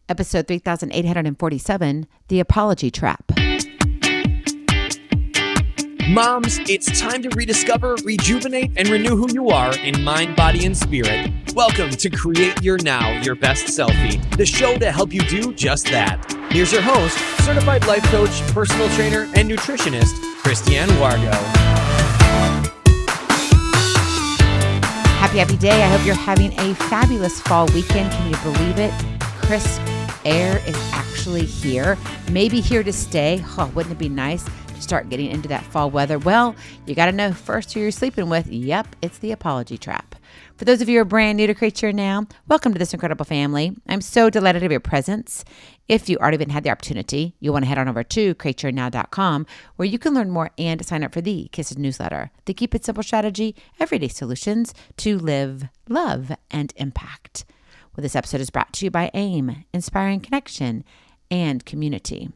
episode 3847, The Apology Trap. Moms, it's time to rediscover, rejuvenate, and renew who you are in mind, body, and spirit. Welcome to Create Your Now, Your Best Selfie, the show to help you do just that. Here's your host, certified life coach, personal trainer, and nutritionist, Christiane Wargo. Happy day. I hope you're having a fabulous fall weekend. Can you believe it? Crisp air is actually here. Maybe here to stay. Oh, wouldn't it be nice to start getting into that fall weather? Well, you got to know first who you're sleeping with. Yep, it's the apology trap. For those of you who are brand new to Create Your Now, welcome to this incredible family. I'm so delighted of your presence. If you already haven't had the opportunity, you'll want to head on over to createyournow.com where you can learn more and sign up for the Kisses newsletter, the Keep It Simple strategy, everyday solutions to live, love, and impact. Well, this episode is brought to you by AIM, Inspiring Connection and Community.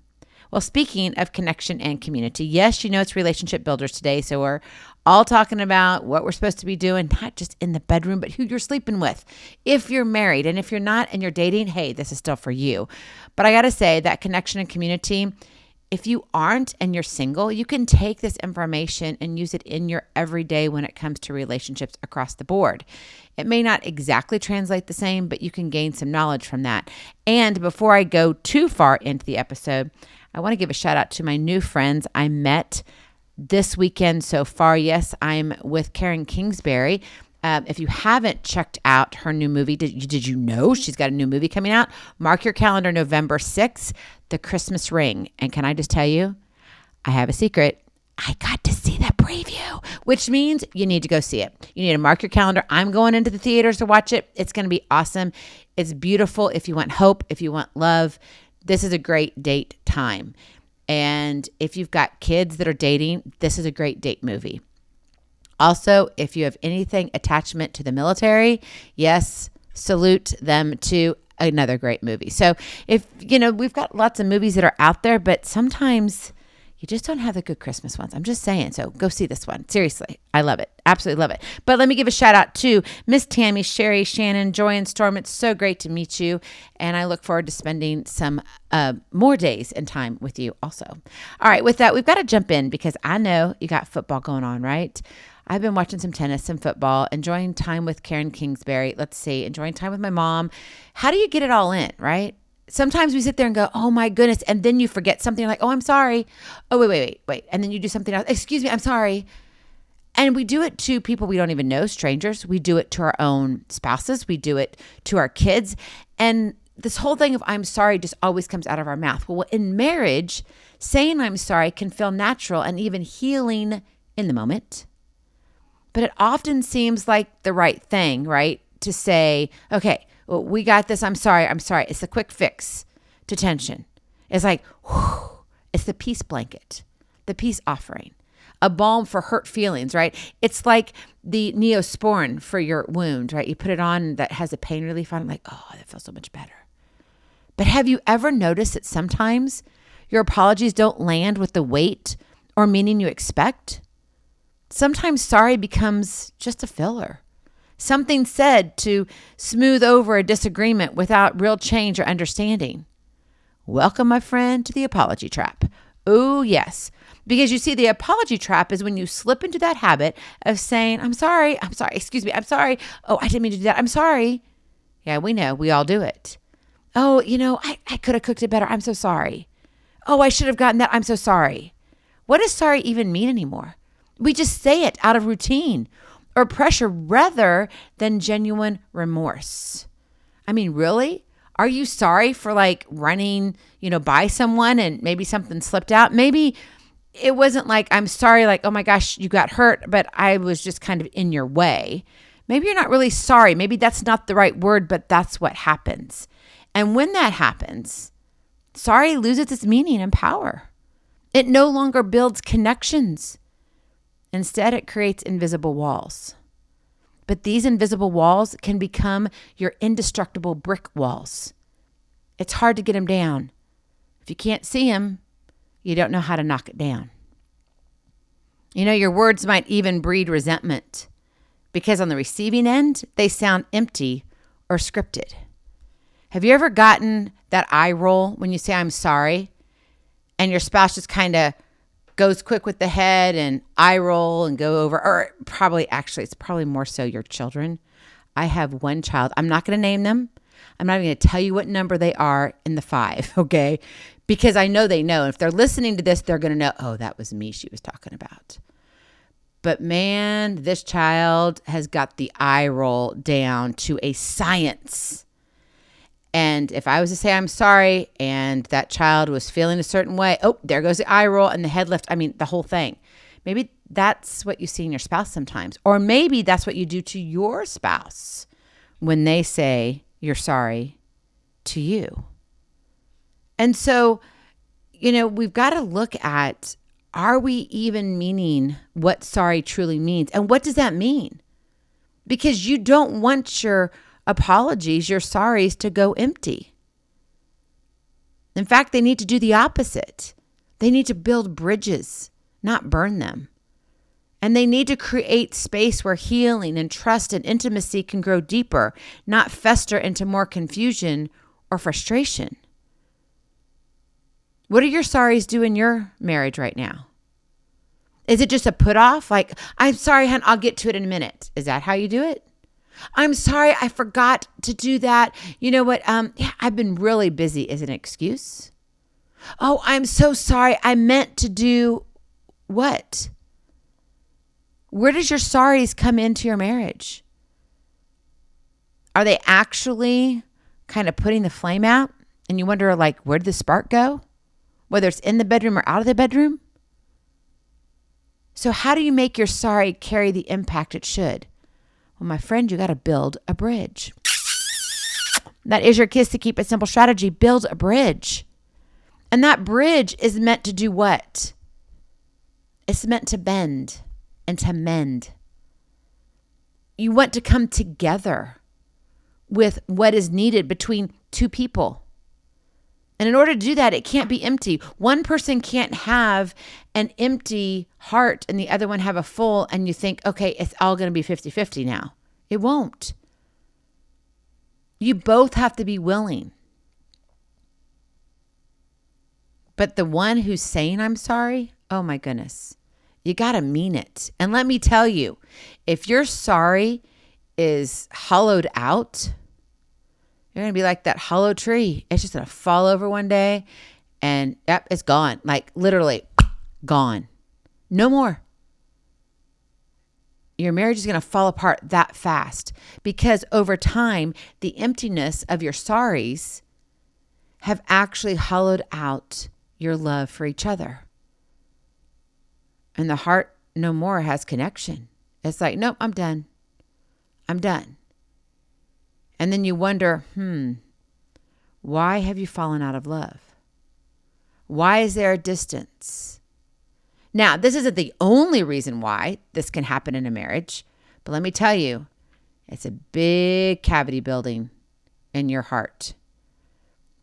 Well, speaking of connection and community, yes, you know it's relationship builders today, so we're all talking about what we're supposed to be doing, not just in the bedroom, but who you're sleeping with. If you're married, and if you're not and you're dating, hey, this is still for you. But I got to say that connection and community, if you aren't and you're single, you can take this information and use it in your everyday when it comes to relationships across the board. It may not exactly translate the same, but you can gain some knowledge from that. And before I go too far into the episode, I want to give a shout out to my new friends I met this weekend so far. Yes, I'm with Karen Kingsbury. If you haven't checked out her new movie, did you know she's got a new movie coming out? Mark your calendar, November 6th, The Christmas Ring. And can I just tell you, I have a secret. I got to see that preview, which means you need to go see it. You need to mark your calendar. I'm going into the theaters to watch it. It's going to be awesome. It's beautiful. If you want hope, if you want love, this is a great date time. And if you've got kids that are dating, this is a great date movie. Also, if you have anything attachment to the military, yes, salute them to another great movie. So if, we've got lots of movies that are out there, but sometimes you just don't have the good Christmas ones. I'm just saying. So go see this one. Seriously. I love it. Absolutely love it. But let me give a shout out to Miss Tammy, Sherry, Shannon, Joy, and Storm. It's so great to meet you. And I look forward to spending some more days and time with you also. All right. With that, we've got to jump in because I know you got football going on, right? I've been watching some tennis, some football, enjoying time with Karen Kingsbury. Let's see, enjoying time with my mom. How do you get it all in, right? Sometimes we sit there and go, oh my goodness. And then you forget something. You're like, oh, I'm sorry. Oh, wait. And then you do something else. Excuse me, I'm sorry. And we do it to people we don't even know, strangers. We do it to our own spouses. We do it to our kids. And this whole thing of I'm sorry just always comes out of our mouth. Well, in marriage, saying I'm sorry can feel natural and even healing in the moment. But it often seems like the right thing, right? To say, okay, well, we got this. I'm sorry. It's the quick fix to tension. It's like, whew, it's the peace blanket, the peace offering, a balm for hurt feelings, right? It's like the Neosporin for your wound, right? You put it on that has a pain relief on it, like, oh, that feels so much better. But have you ever noticed that sometimes your apologies don't land with the weight or meaning you expect? Sometimes sorry becomes just a filler. Something said to smooth over a disagreement without real change or understanding. Welcome, my friend, to the apology trap. Oh, yes. Because you see, the apology trap is when you slip into that habit of saying, I'm sorry, excuse me, I'm sorry. Oh, I didn't mean to do that. I'm sorry. Yeah, we know. We all do it. Oh, I could have cooked it better. I'm so sorry. Oh, I should have gotten that. I'm so sorry. What does sorry even mean anymore? We just say it out of routine or pressure rather than genuine remorse. I mean, really? Are you sorry for running, by someone and maybe something slipped out? Maybe it wasn't like, I'm sorry, like, oh my gosh, you got hurt, but I was just kind of in your way. Maybe you're not really sorry. Maybe that's not the right word, but that's what happens. And when that happens, sorry loses its meaning and power. It no longer builds connections. Instead, it creates invisible walls. But these invisible walls can become your indestructible brick walls. It's hard to get them down. If you can't see them, you don't know how to knock it down. Your words might even breed resentment because on the receiving end, they sound empty or scripted. Have you ever gotten that eye roll when you say, I'm sorry, and your spouse just kind of goes quick with the head and eye roll and go over, or it's probably more so your children. I have one child. I'm not going to name them. I'm not even going to tell you what number they are in the 5, okay? Because I know they know. If they're listening to this, they're going to know, oh, that was me she was talking about. But man, this child has got the eye roll down to a science. And if I was to say I'm sorry and that child was feeling a certain way, oh, there goes the eye roll and the head lift. I mean, the whole thing. Maybe that's what you see in your spouse sometimes. Or maybe that's what you do to your spouse when they say you're sorry to you. And so, we've got to look at, are we even meaning what sorry truly means? And what does that mean? Because you don't want your apologies, your sorries to go empty. In fact, they need to do the opposite. They need to build bridges, not burn them. And they need to create space where healing and trust and intimacy can grow deeper, not fester into more confusion or frustration. What are your sorries do in your marriage right now? Is it just a put off? Like, I'm sorry, hon, I'll get to it in a minute. Is that how you do it? I'm sorry, I forgot to do that. You know what? I've been really busy is an excuse. Oh, I'm so sorry. I meant to do what? Where does your sorries come into your marriage? Are they actually kind of putting the flame out? And you wonder, like, where did the spark go? Whether it's in the bedroom or out of the bedroom? So how do you make your sorry carry the impact it should? Well, my friend, you got to build a bridge. That is your Kiss to Keep It Simple strategy. Build a bridge. And that bridge is meant to do what? It's meant to bend and to mend. You want to come together with what is needed between two people. And in order to do that, it can't be empty. One person can't have an empty heart and the other one have a full, and you think, okay, it's all going to be 50-50 now. It won't. You both have to be willing. But the one who's saying I'm sorry, oh my goodness, you got to mean it. And let me tell you, if your sorry is hollowed out, you're going to be like that hollow tree. It's just going to fall over one day and yep, it's gone. Like literally gone. No more. Your marriage is going to fall apart that fast because over time, the emptiness of your sorries have actually hollowed out your love for each other. And the heart no more has connection. It's like, nope, I'm done. I'm done. And then you wonder, why have you fallen out of love? Why is there a distance? Now, this isn't the only reason why this can happen in a marriage, but let me tell you, it's a big cavity building in your heart.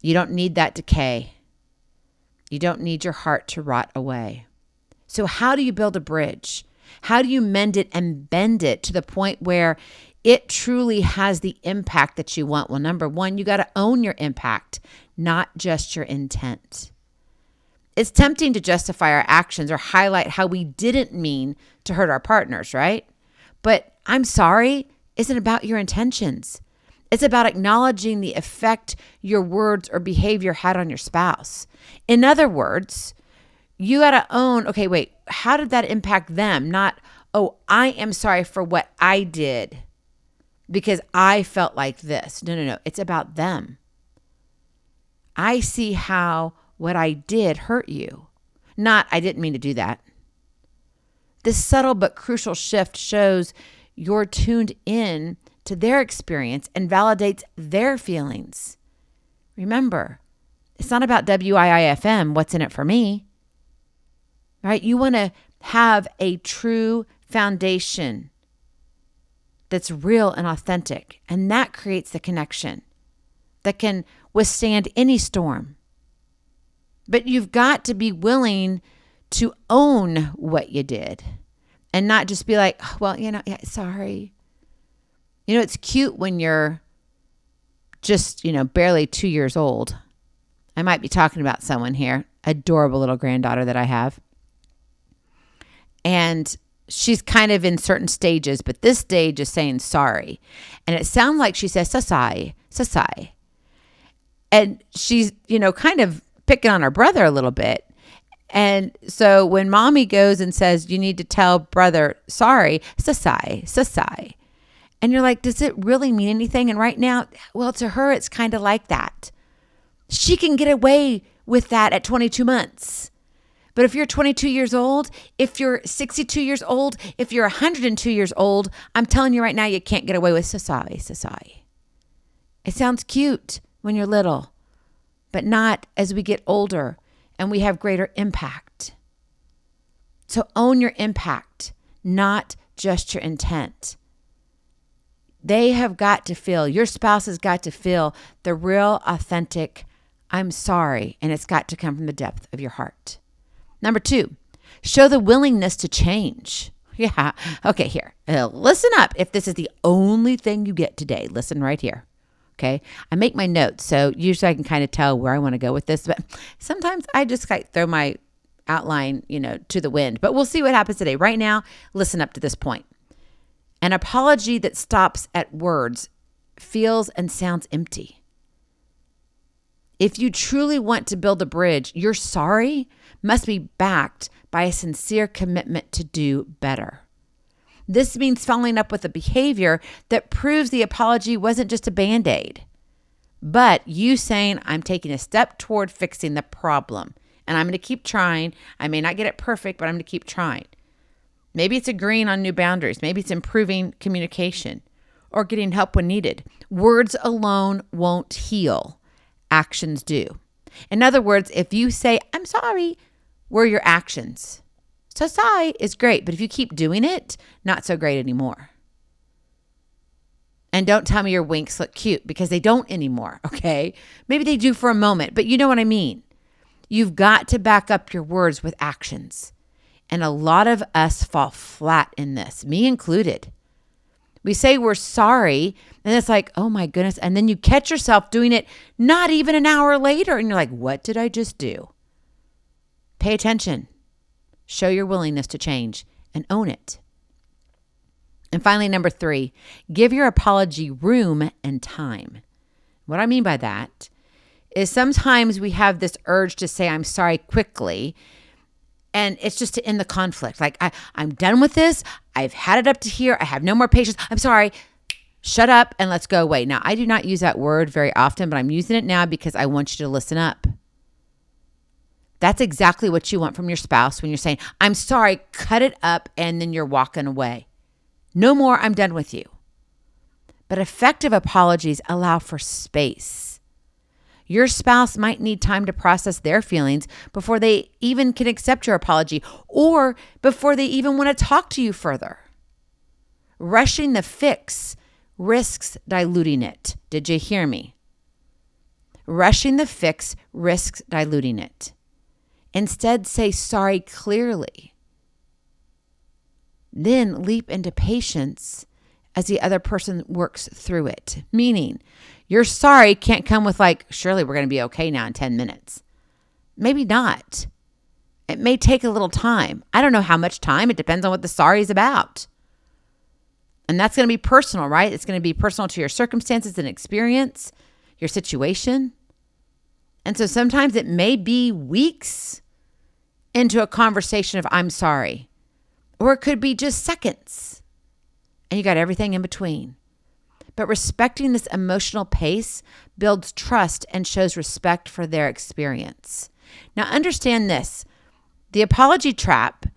You don't need that decay. You don't need your heart to rot away. So how do you build a bridge? How do you mend it and bend it to the point where it truly has the impact that you want? Well, number one, you got to own your impact, not just your intent. It's tempting to justify our actions or highlight how we didn't mean to hurt our partners, right? But I'm sorry isn't about your intentions. It's about acknowledging the effect your words or behavior had on your spouse. In other words, you got to own, okay, wait, how did that impact them? Not, oh, I am sorry for what I did because I felt like this. No. It's about them. I see how what I did hurt you. Not, I didn't mean to do that. This subtle but crucial shift shows you're tuned in to their experience and validates their feelings. Remember, it's not about WIIFM, what's in it for me. Right? You want to have a true foundation that's real and authentic. And that creates the connection that can withstand any storm. But you've got to be willing to own what you did and not just be like, oh, well, sorry. It's cute when you're just, barely 2 years old. I might be talking about someone here, adorable little granddaughter that I have. And she's kind of in certain stages, but this stage is saying sorry. And it sounds like she says, sasai, sasai. And she's, kind of picking on her brother a little bit. And so when mommy goes and says, you need to tell brother, sorry, sasai, sasai. And you're like, does it really mean anything? And right now, well, to her, it's kind of like that. She can get away with that at 22 months. But if you're 22 years old, if you're 62 years old, if you're 102 years old, I'm telling you right now, you can't get away with sasai, sasai. It sounds cute when you're little, but not as we get older and we have greater impact. So own your impact, not just your intent. They have got to feel, your spouse has got to feel the real, authentic, I'm sorry, and it's got to come from the depth of your heart. Number 2, show the willingness to change. Yeah. Okay, here. Listen up. If this is the only thing you get today, listen right here. Okay. I make my notes, so usually I can kind of tell where I want to go with this, but sometimes I just throw my outline, to the wind. But we'll see what happens today. Right now, listen up to this point. An apology that stops at words feels and sounds empty. If you truly want to build a bridge, your sorry must be backed by a sincere commitment to do better. This means following up with a behavior that proves the apology wasn't just a Band-Aid, but you saying, I'm taking a step toward fixing the problem, and I'm going to keep trying. I may not get it perfect, but I'm going to keep trying. Maybe it's agreeing on new boundaries. Maybe it's improving communication or getting help when needed. Words alone won't heal. Actions do. In other words, if you say, I'm sorry, were your actions. So sorry is great, but if you keep doing it, not so great anymore. And don't tell me your winks look cute because they don't anymore, okay? Maybe they do for a moment, but you know what I mean. You've got to back up your words with actions. And a lot of us fall flat in this, me included. We say we're sorry, and it's like, oh my goodness. And then you catch yourself doing it not even an hour later, and you're like, what did I just do? Pay attention. Show your willingness to change and own it. And finally, number 3, give your apology room and time. What I mean by that is sometimes we have this urge to say, I'm sorry quickly. And it's just to end the conflict. Like, I'm done with this. I've had it up to here. I have no more patience. I'm sorry. Shut up and let's go away. Now, I do not use that word very often, but I'm using it now because I want you to listen up. That's exactly what you want from your spouse when you're saying, I'm sorry, cut it up, and then you're walking away. No more, I'm done with you. But effective apologies allow for space. Your spouse might need time to process their feelings before they even can accept your apology or before they even want to talk to you further. Rushing the fix risks diluting it. Did you hear me? Rushing the fix risks diluting it. Instead, say sorry clearly. Then leap into patience as the other person works through it. Meaning, your sorry can't come with like, surely we're going to be okay now in 10 minutes. Maybe not. It may take a little time. I don't know how much time. It depends on what the sorry is about. And that's going to be personal, right? It's going to be personal to your circumstances and experience, your situation. And so sometimes it may be weeks into a conversation of I'm sorry. Or it could be just seconds. And you got everything in between. But respecting this emotional pace builds trust and shows respect for their experience. Now understand this. The apology trap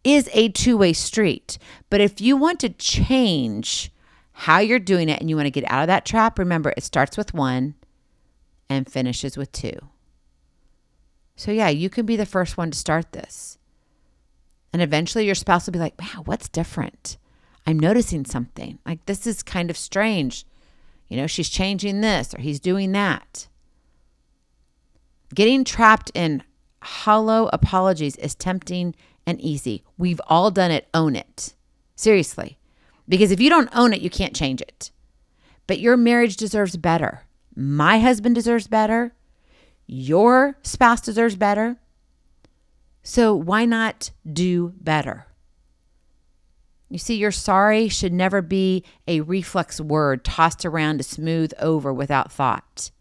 is a two-way street. But if you want to change how you're doing it and you want to get out of that trap, remember it starts with 1 and finishes with 2. So yeah, you can be the first one to start this. And eventually your spouse will be like, wow, what's different? I'm noticing something. Like, this is kind of strange. You know, she's changing this or he's doing that. Getting trapped in hollow apologies is tempting and easy. We've all done it. Own it. Seriously. Because if you don't own it, you can't change it. But your marriage deserves better. My husband deserves better. Your spouse deserves better. So why not do better? You see, your sorry should never be a reflex word tossed around to smooth over without thought.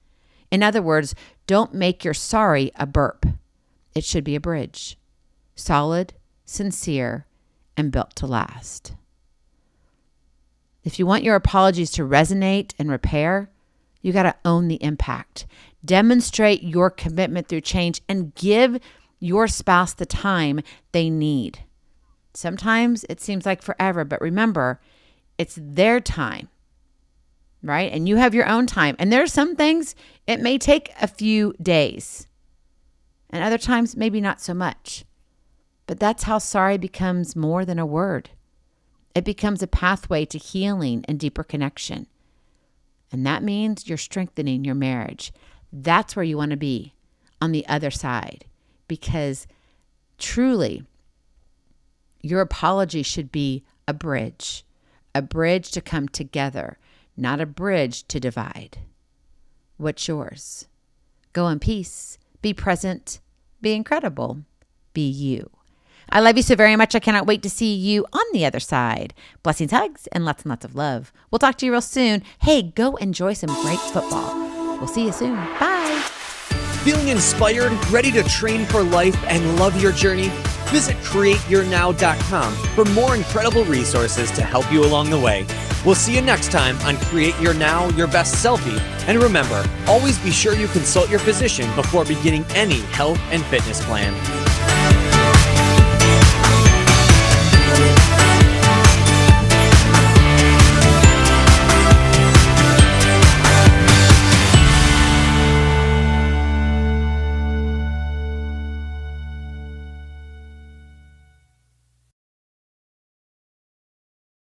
In other words, don't make your sorry a burp. It should be a bridge, solid, sincere, and built to last. If you want your apologies to resonate and repair, you got to own the impact. Demonstrate your commitment through change and give your spouse the time they need. Sometimes it seems like forever, but remember, it's their time, right? And you have your own time. And there are some things it may take a few days, and other times maybe not so much. But that's how sorry becomes more than a word. It becomes a pathway to healing and deeper connection. And that means you're strengthening your marriage. That's where you want to be, on the other side, because truly, your apology should be a bridge to come together, not a bridge to divide. What's yours? Go in peace, be present, be incredible, be you. I love you so very much. I cannot wait to see you on the other side. Blessings, hugs, and lots of love. We'll talk to you real soon. Hey, go enjoy some great football. We'll see you soon. Bye. Feeling inspired, ready to train for life and love your journey? Visit createyournow.com for more incredible resources to help you along the way. We'll see you next time on Create Your Now, Your Best Selfie. And remember, always be sure you consult your physician before beginning any health and fitness plan.